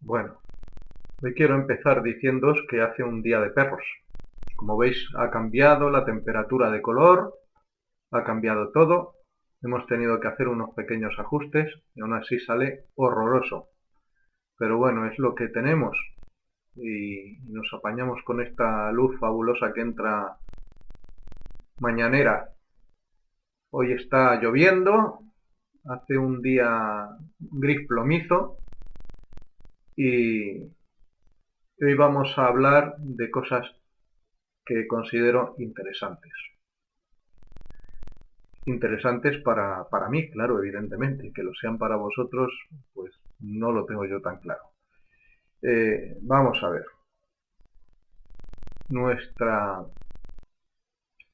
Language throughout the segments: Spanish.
Bueno, hoy quiero empezar diciéndoos que hace un día de perros. Como veis, ha cambiado la temperatura de color, ha cambiado todo. Hemos tenido que hacer unos pequeños ajustes y aún así sale horroroso. Pero bueno, es lo que tenemos y nos apañamos con esta luz fabulosa que entra mañanera. Hoy está lloviendo, hace un día gris plomizo y hoy vamos a hablar de cosas que considero interesantes. Interesantes para mí, claro, evidentemente. Que lo sean para vosotros, pues no lo tengo yo tan claro. Vamos a ver. Nuestra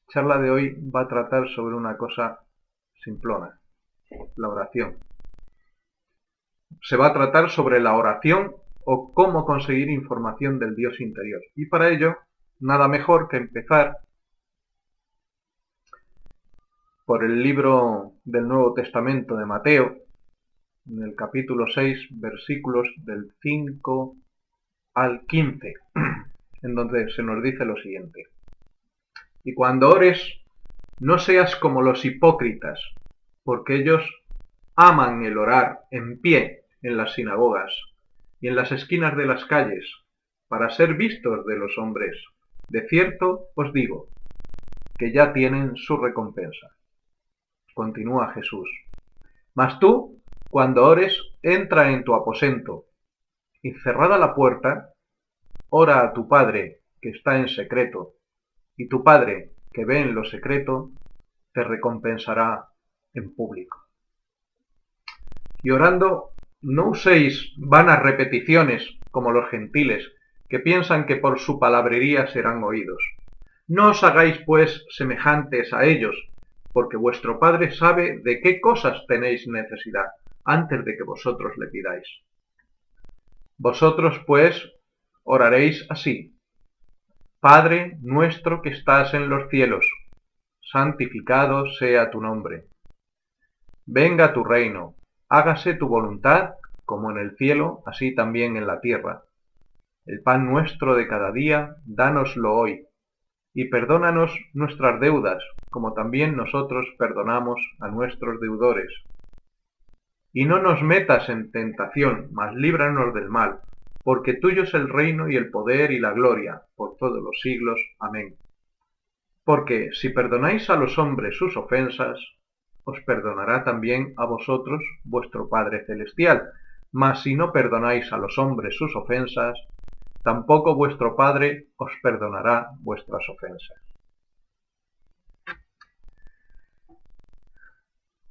charla de hoy va a tratar sobre una cosa simplona, la oración. Se va a tratar sobre la oración o cómo conseguir información del Dios interior. Y para ello, nada mejor que empezar por el libro del Nuevo Testamento de Mateo, en el capítulo 6, versículos del 5 al 15, en donde se nos dice lo siguiente: y cuando ores, no seas como los hipócritas, porque ellos aman el orar en pie en las sinagogas y en las esquinas de las calles, para ser vistos de los hombres. De cierto os digo, que ya tienen su recompensa. Continúa Jesús. Mas tú, cuando ores, entra en tu aposento, y cerrada la puerta, ora a tu Padre que está en secreto, y tu Padre que ve en lo secreto, te recompensará en público. Y orando, no uséis vanas repeticiones como los gentiles, que piensan que por su palabrería serán oídos. No os hagáis, pues, semejantes a ellos, porque vuestro Padre sabe de qué cosas tenéis necesidad, antes de que vosotros le pidáis. Vosotros, pues, oraréis así: Padre nuestro que estás en los cielos, santificado sea tu nombre. Venga tu reino, hágase tu voluntad, como en el cielo, así también en la tierra. El pan nuestro de cada día, dánoslo hoy, y perdónanos nuestras deudas, como también nosotros perdonamos a nuestros deudores. Y no nos metas en tentación, mas líbranos del mal, porque tuyo es el reino y el poder y la gloria, por todos los siglos. Amén. Porque si perdonáis a los hombres sus ofensas, os perdonará también a vosotros vuestro Padre Celestial. Mas si no perdonáis a los hombres sus ofensas, tampoco vuestro Padre os perdonará vuestras ofensas.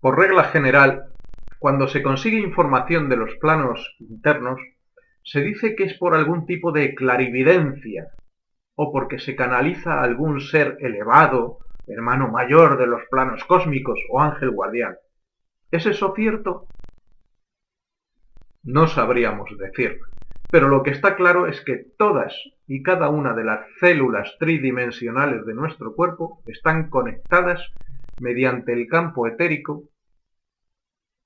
Por regla general, cuando se consigue información de los planos internos, se dice que es por algún tipo de clarividencia, o porque se canaliza a algún ser elevado, hermano mayor de los planos cósmicos o ángel guardián. ¿Es eso cierto? No sabríamos decir, pero lo que está claro es que todas y cada una de las células tridimensionales de nuestro cuerpo están conectadas mediante el campo etérico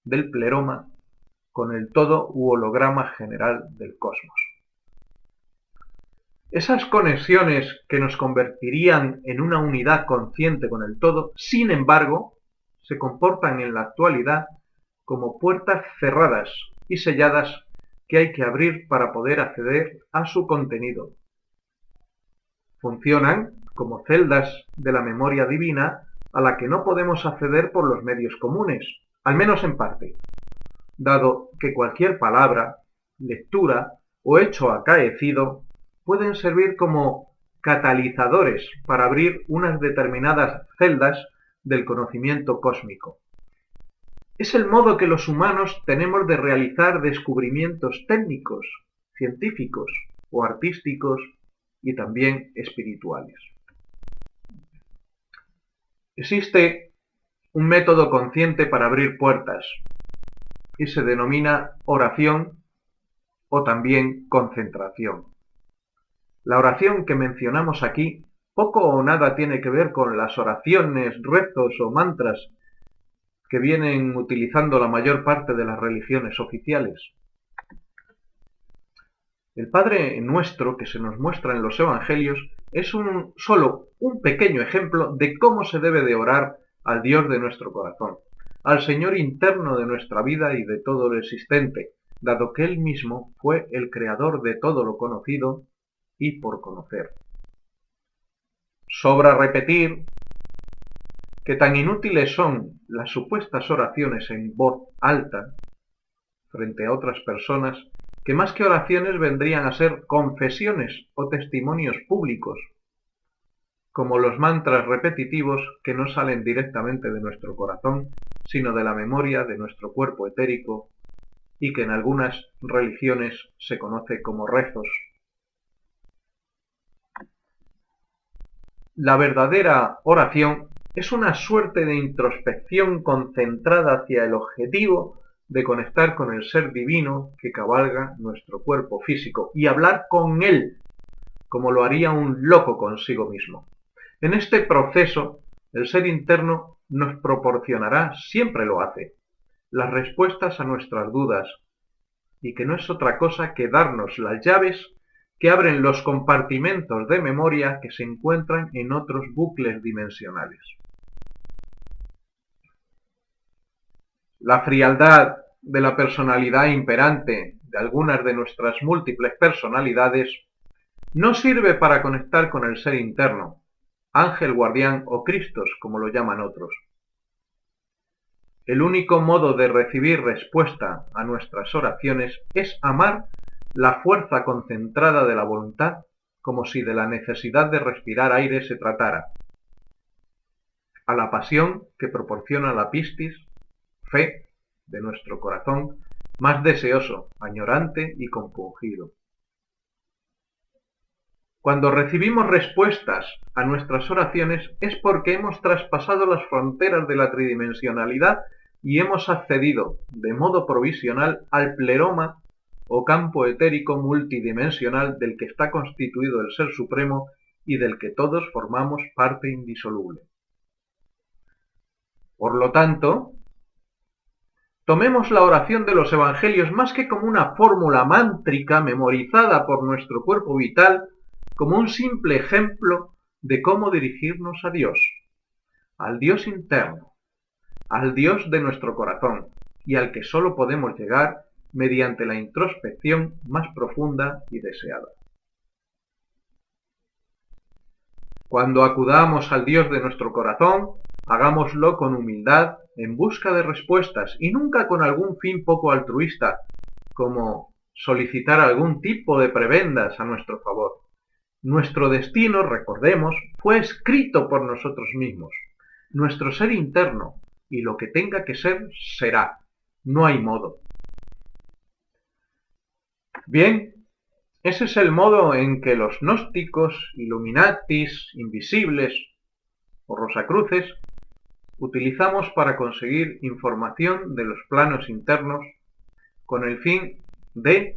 del pleroma con el todo u holograma general del cosmos. Esas conexiones que nos convertirían en una unidad consciente con el todo, sin embargo, se comportan en la actualidad como puertas cerradas y selladas que hay que abrir para poder acceder a su contenido. Funcionan como celdas de la memoria divina a la que no podemos acceder por los medios comunes, al menos en parte, dado que cualquier palabra, lectura o hecho acaecido pueden servir como catalizadores para abrir unas determinadas celdas del conocimiento cósmico. Es el modo que los humanos tenemos de realizar descubrimientos técnicos, científicos o artísticos y también espirituales. Existe un método consciente para abrir puertas y se denomina oración o también concentración. La oración que mencionamos aquí poco o nada tiene que ver con las oraciones, rezos o mantras que vienen utilizando la mayor parte de las religiones oficiales. El Padre Nuestro que se nos muestra en los Evangelios es solo un pequeño ejemplo de cómo se debe de orar al Dios de nuestro corazón, al Señor interno de nuestra vida y de todo lo existente, dado que Él mismo fue el creador de todo lo conocido y por conocer. Sobra repetir que tan inútiles son las supuestas oraciones en voz alta frente a otras personas, que más que oraciones vendrían a ser confesiones o testimonios públicos, como los mantras repetitivos que no salen directamente de nuestro corazón, sino de la memoria de nuestro cuerpo etérico y que en algunas religiones se conoce como rezos. La verdadera oración es una suerte de introspección concentrada hacia el objetivo de conectar con el ser divino que cabalga nuestro cuerpo físico y hablar con él, como lo haría un loco consigo mismo. En este proceso, el ser interno nos proporcionará, siempre lo hace, las respuestas a nuestras dudas, y que no es otra cosa que darnos las llaves que abren los compartimentos de memoria que se encuentran en otros bucles dimensionales. La frialdad de la personalidad imperante de algunas de nuestras múltiples personalidades no sirve para conectar con el ser interno, ángel guardián o Cristos, como lo llaman otros. El único modo de recibir respuesta a nuestras oraciones es amar la fuerza concentrada de la voluntad, como si de la necesidad de respirar aire se tratara, a la pasión que proporciona la pistis, fe, de nuestro corazón, más deseoso, añorante y compungido. Cuando recibimos respuestas a nuestras oraciones es porque hemos traspasado las fronteras de la tridimensionalidad y hemos accedido, de modo provisional, al pleroma o campo etérico multidimensional del que está constituido el Ser Supremo y del que todos formamos parte indisoluble. Por lo tanto, tomemos la oración de los Evangelios más que como una fórmula mántrica memorizada por nuestro cuerpo vital, como un simple ejemplo de cómo dirigirnos a Dios, al Dios interno, al Dios de nuestro corazón, y al que solo podemos llegar mediante la introspección más profunda y deseada. Cuando acudamos al Dios de nuestro corazón, hagámoslo con humildad, en busca de respuestas, y nunca con algún fin poco altruista, como solicitar algún tipo de prebendas a nuestro favor. Nuestro destino, recordemos, fue escrito por nosotros mismos. Nuestro ser interno, y lo que tenga que ser, será. No hay modo. Bien, ese es el modo en que los gnósticos, illuminatis, invisibles o rosacruces utilizamos para conseguir información de los planos internos con el fin de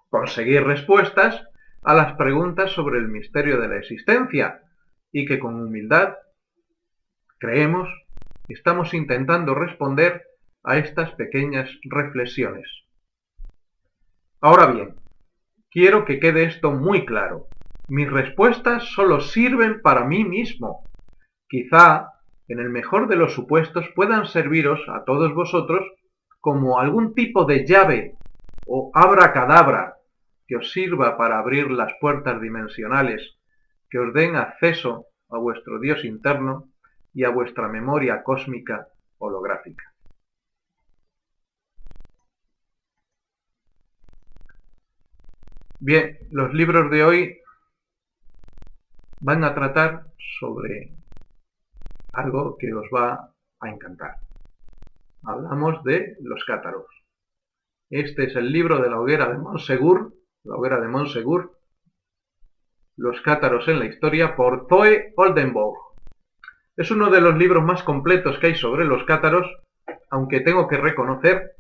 conseguir respuestas a las preguntas sobre el misterio de la existencia y que con humildad, creemos, estamos intentando responder a estas pequeñas reflexiones. Ahora bien, quiero que quede esto muy claro. Mis respuestas solo sirven para mí mismo. Quizá, en el mejor de los supuestos, puedan serviros a todos vosotros como algún tipo de llave o abracadabra que os sirva para abrir las puertas dimensionales, que os den acceso a vuestro Dios interno y a vuestra memoria cósmica holográfica. Bien, los libros de hoy van a tratar sobre algo que os va a encantar. Hablamos de los cátaros. Este es el libro de la hoguera de Montsegur, la hoguera de Montsegur, Los cátaros en la historia, por Zoe Oldenburg. Es uno de los libros más completos que hay sobre los cátaros, aunque tengo que reconocer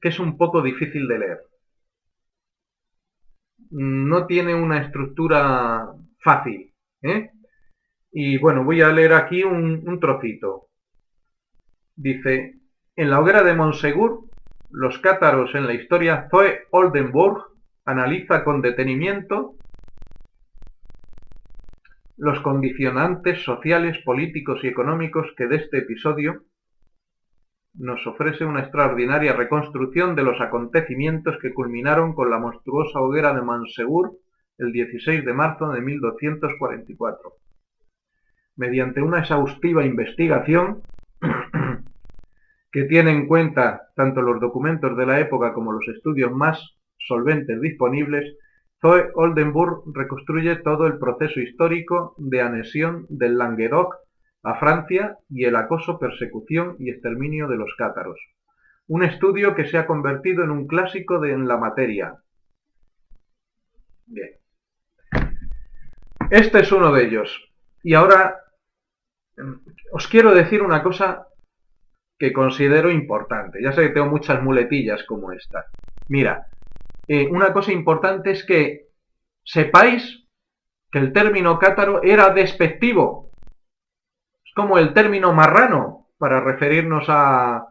que es un poco difícil de leer. No tiene una estructura fácil, ¿eh? Y bueno, voy a leer aquí un trocito. Dice, en la hoguera de Montsegur los cátaros en la historia, Zoe Oldenburg analiza con detenimiento los condicionantes sociales, políticos y económicos que de este episodio nos ofrece una extraordinaria reconstrucción de los acontecimientos que culminaron con la monstruosa hoguera de Mansegur el 16 de marzo de 1244. Mediante una exhaustiva investigación que tiene en cuenta tanto los documentos de la época como los estudios más solventes disponibles, Zoe Oldenburg reconstruye todo el proceso histórico de anexión del Languedoc a Francia y el acoso, persecución y exterminio de los cátaros. Un estudio que se ha convertido en un clásico en la materia. Bien. Este es uno de ellos. Y ahora os quiero decir una cosa que considero importante. Ya sé que tengo muchas muletillas como esta. Mira, una cosa importante es que sepáis que el término cátaro era despectivo. Es como el término marrano para referirnos a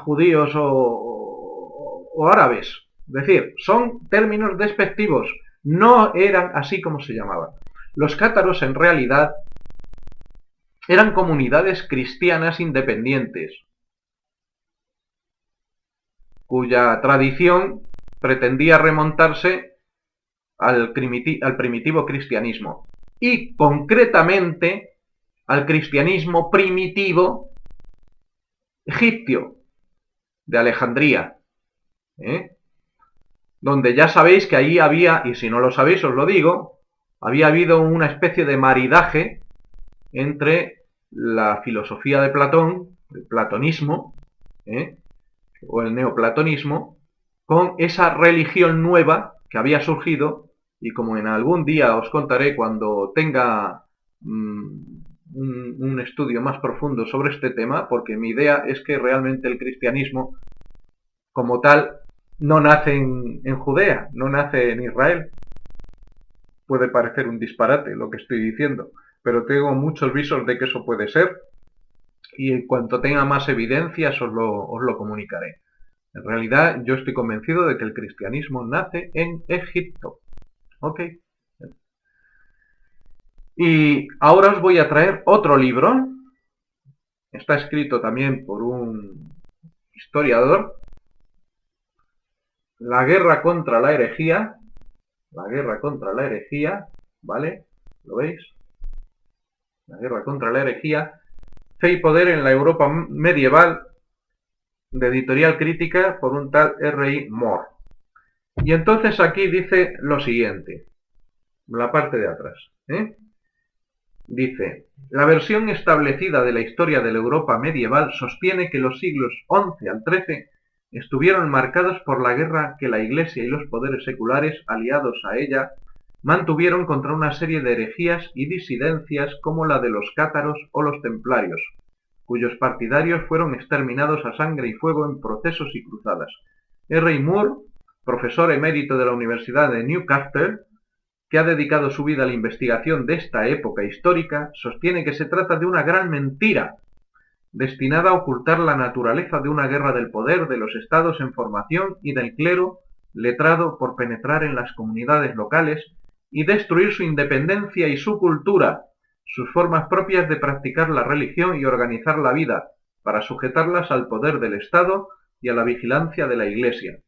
judíos o árabes. Es decir, son términos despectivos. No eran así como se llamaban. Los cátaros en realidad eran comunidades cristianas independientes, cuya tradición pretendía remontarse al primitivo cristianismo y concretamente al cristianismo primitivo egipcio de Alejandría, donde ya sabéis que ahí había, y si no lo sabéis os lo digo, había habido una especie de maridaje entre la filosofía de Platón, el platonismo, o el neoplatonismo, con esa religión nueva que había surgido, y como en algún día os contaré cuando tenga un estudio más profundo sobre este tema, porque mi idea es que realmente el cristianismo como tal no nace en Judea, no nace en Israel. Puede parecer un disparate lo que estoy diciendo, pero tengo muchos visos de que eso puede ser, y en cuanto tenga más evidencias os lo comunicaré. En realidad yo estoy convencido de que el cristianismo nace en Egipto. ¿Ok? Y ahora os voy a traer otro libro. Está escrito también por un historiador. La guerra contra la herejía. La guerra contra la herejía. ¿Vale? ¿Lo veis? La guerra contra la herejía. Fe y poder en la Europa medieval, de Editorial Crítica, por un tal R.I. Moore. Y entonces aquí dice lo siguiente, la parte de atrás. Dice, la versión establecida de la historia de la Europa medieval sostiene que los siglos XI al XIII estuvieron marcados por la guerra que la Iglesia y los poderes seculares aliados a ella mantuvieron contra una serie de herejías y disidencias como la de los cátaros o los templarios, cuyos partidarios fueron exterminados a sangre y fuego en procesos y cruzadas. R. Moore, profesor emérito de la Universidad de Newcastle, que ha dedicado su vida a la investigación de esta época histórica, sostiene que se trata de una gran mentira, destinada a ocultar la naturaleza de una guerra del poder de los estados en formación y del clero letrado por penetrar en las comunidades locales y destruir su independencia y su cultura, sus formas propias de practicar la religión y organizar la vida, para sujetarlas al poder del Estado y a la vigilancia de la Iglesia.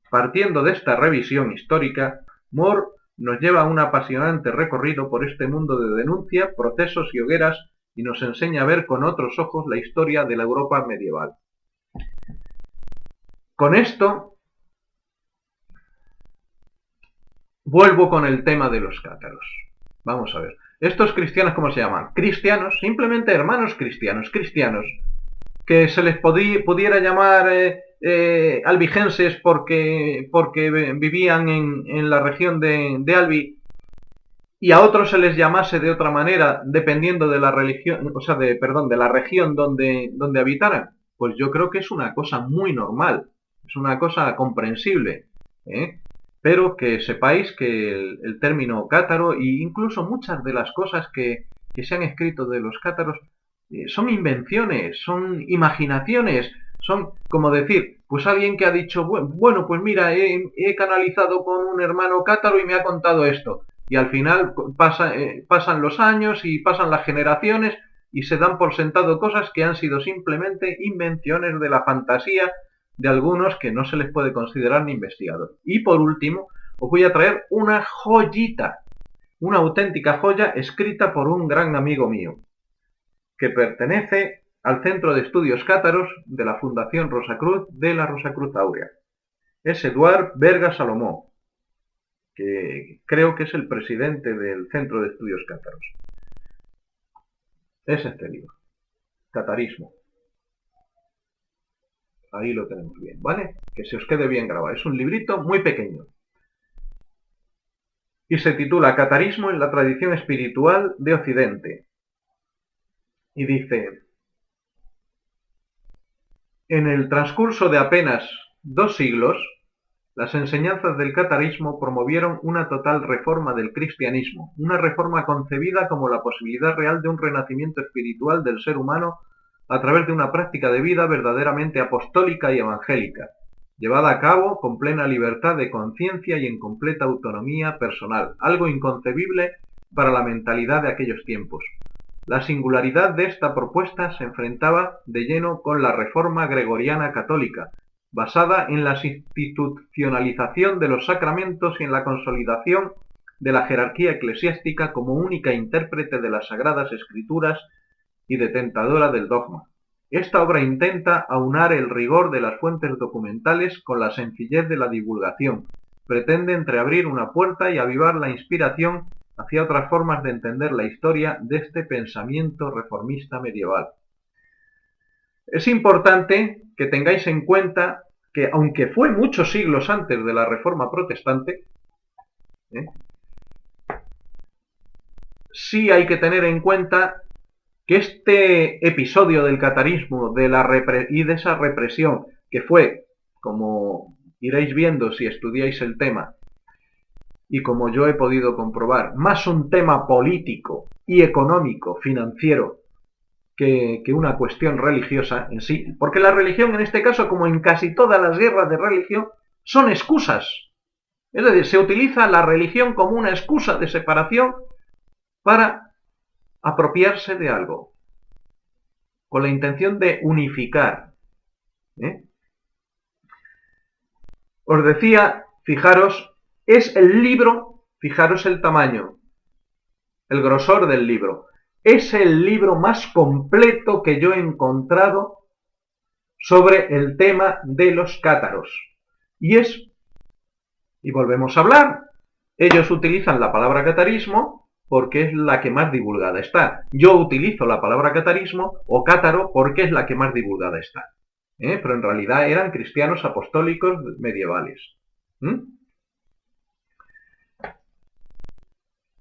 Partiendo de esta revisión histórica, Moore nos lleva a un apasionante recorrido por este mundo de denuncia, procesos y hogueras, y nos enseña a ver con otros ojos la historia de la Europa medieval. Con esto vuelvo con el tema de los cátaros. Vamos a ver. Estos cristianos, ¿cómo se llaman? Cristianos, simplemente hermanos cristianos, que se les pudiera llamar albigenses porque vivían en la región de Albi, y a otros se les llamase de otra manera dependiendo de la religión, de la región donde habitaran. Pues yo creo que es una cosa muy normal, es una cosa comprensible, pero que sepáis que el término cátaro, e incluso muchas de las cosas que se han escrito de los cátaros, son invenciones, son imaginaciones Son como decir, pues alguien que ha dicho, bueno, pues mira, he canalizado con un hermano cátaro y me ha contado esto. Y al final pasan los años y pasan las generaciones y se dan por sentado cosas que han sido simplemente invenciones de la fantasía de algunos que no se les puede considerar ni investigadores. Y por último, os voy a traer una joyita, una auténtica joya escrita por un gran amigo mío, que pertenece al Centro de Estudios Cátaros de la Fundación Rosacruz de la Rosacruz Áurea. Es Eduard Berga Salomó, que creo que es el presidente del Centro de Estudios Cátaros. Es este libro, Catarismo. Ahí lo tenemos bien, ¿vale? Que se os quede bien grabado. Es un librito muy pequeño. Y se titula Catarismo en la tradición espiritual de Occidente. Y dice: en el transcurso de apenas 2 siglos, las enseñanzas del catarismo promovieron una total reforma del cristianismo, una reforma concebida como la posibilidad real de un renacimiento espiritual del ser humano a través de una práctica de vida verdaderamente apostólica y evangélica, llevada a cabo con plena libertad de conciencia y en completa autonomía personal, algo inconcebible para la mentalidad de aquellos tiempos. La singularidad de esta propuesta se enfrentaba de lleno con la reforma gregoriana católica, basada en la institucionalización de los sacramentos y en la consolidación de la jerarquía eclesiástica como única intérprete de las Sagradas Escrituras y detentadora del dogma. Esta obra intenta aunar el rigor de las fuentes documentales con la sencillez de la divulgación, pretende entreabrir una puerta y avivar la inspiración hacia otras formas de entender la historia de este pensamiento reformista medieval. Es importante que tengáis en cuenta que, aunque fue muchos siglos antes de la Reforma Protestante, sí hay que tener en cuenta que este episodio del catarismo y de esa represión, que fue, como iréis viendo si estudiáis el tema, y como yo he podido comprobar, más un tema político y económico, financiero, que una cuestión religiosa en sí, porque la religión en este caso, como en casi todas las guerras de religión, son excusas. Es decir, se utiliza la religión como una excusa de separación para apropiarse de algo, con la intención de unificar. Os decía, fijaros, es el libro, fijaros el tamaño, el grosor del libro. Es el libro más completo que yo he encontrado sobre el tema de los cátaros. Y volvemos a hablar, ellos utilizan la palabra catarismo porque es la que más divulgada está. Yo utilizo la palabra catarismo o cátaro porque es la que más divulgada está. Pero en realidad eran cristianos apostólicos medievales.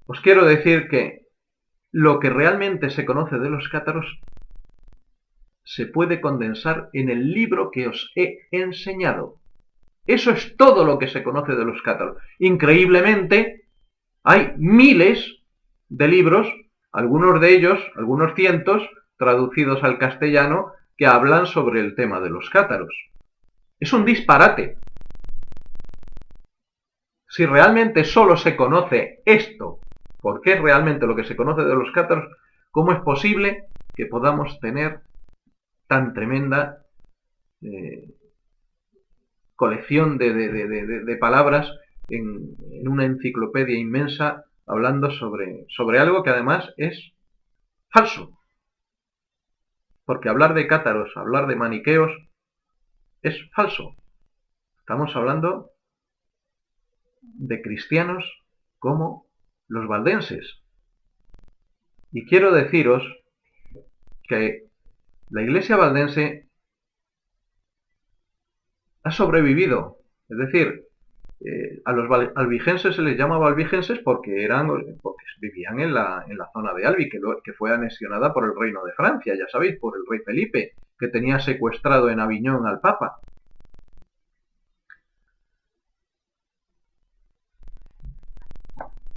Os quiero decir que lo que realmente se conoce de los cátaros se puede condensar en el libro que os he enseñado. Eso es todo lo que se conoce de los cátaros. Increíblemente, hay miles de libros, algunos de ellos, algunos cientos, traducidos al castellano, que hablan sobre el tema de los cátaros. Es un disparate. Si realmente solo se conoce esto, porque es realmente lo que se conoce de los cátaros, ¿cómo es posible que podamos tener tan tremenda colección de palabras en una enciclopedia inmensa hablando sobre algo que además es falso? Porque hablar de cátaros, hablar de maniqueos, es falso. Estamos hablando de cristianos como los valdenses. Y quiero deciros que la iglesia valdense ha sobrevivido. Es decir, a los albigenses se les llama albigenses porque vivían en la zona de Albi, que fue anexionada por el reino de Francia, ya sabéis, por el rey Felipe, que tenía secuestrado en Aviñón al Papa.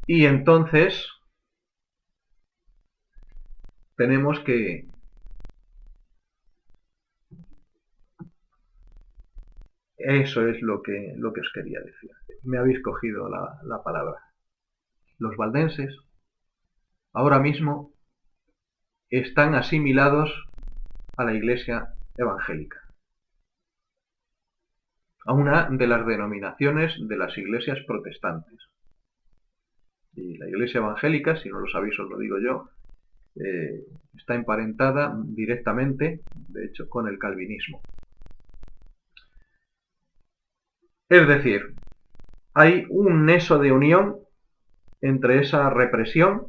Y entonces tenemos que Eso es lo que os quería decir. Me habéis cogido la palabra. Los valdenses ahora mismo están asimilados a la Iglesia evangélica, a una de las denominaciones de las iglesias protestantes. Y la Iglesia evangélica, si no lo sabéis os lo digo yo, está emparentada directamente, de hecho, con el calvinismo. Es decir, hay un nexo de unión entre esa represión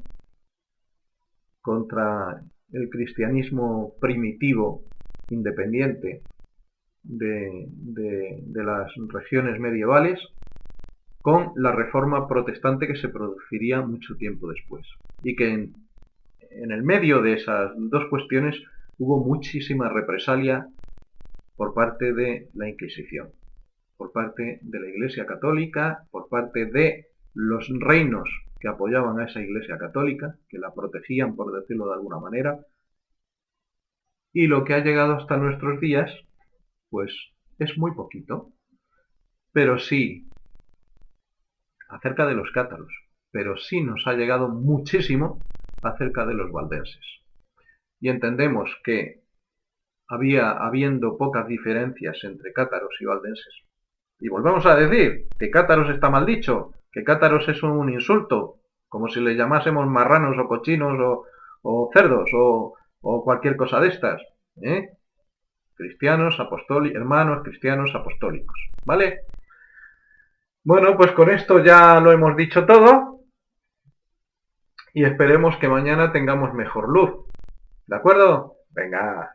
contra el cristianismo primitivo, independiente de las regiones medievales, con la reforma protestante que se produciría mucho tiempo después. Y que en el medio de esas dos cuestiones hubo muchísima represalia por parte de la Inquisición, por parte de la Iglesia Católica, por parte de los reinos que apoyaban a esa Iglesia Católica, que la protegían, por decirlo de alguna manera, y lo que ha llegado hasta nuestros días, pues es muy poquito, pero sí acerca de los cátaros, pero sí nos ha llegado muchísimo acerca de los valdenses. Y entendemos que habiendo pocas diferencias entre cátaros y valdenses. Y volvemos a decir que cátaros está mal dicho, que cátaros es un insulto, como si le llamásemos marranos o cochinos o cerdos o cualquier cosa de estas. Cristianos, hermanos cristianos apostólicos. ¿Vale? Bueno, pues con esto ya lo hemos dicho todo y esperemos que mañana tengamos mejor luz. ¿De acuerdo? Venga.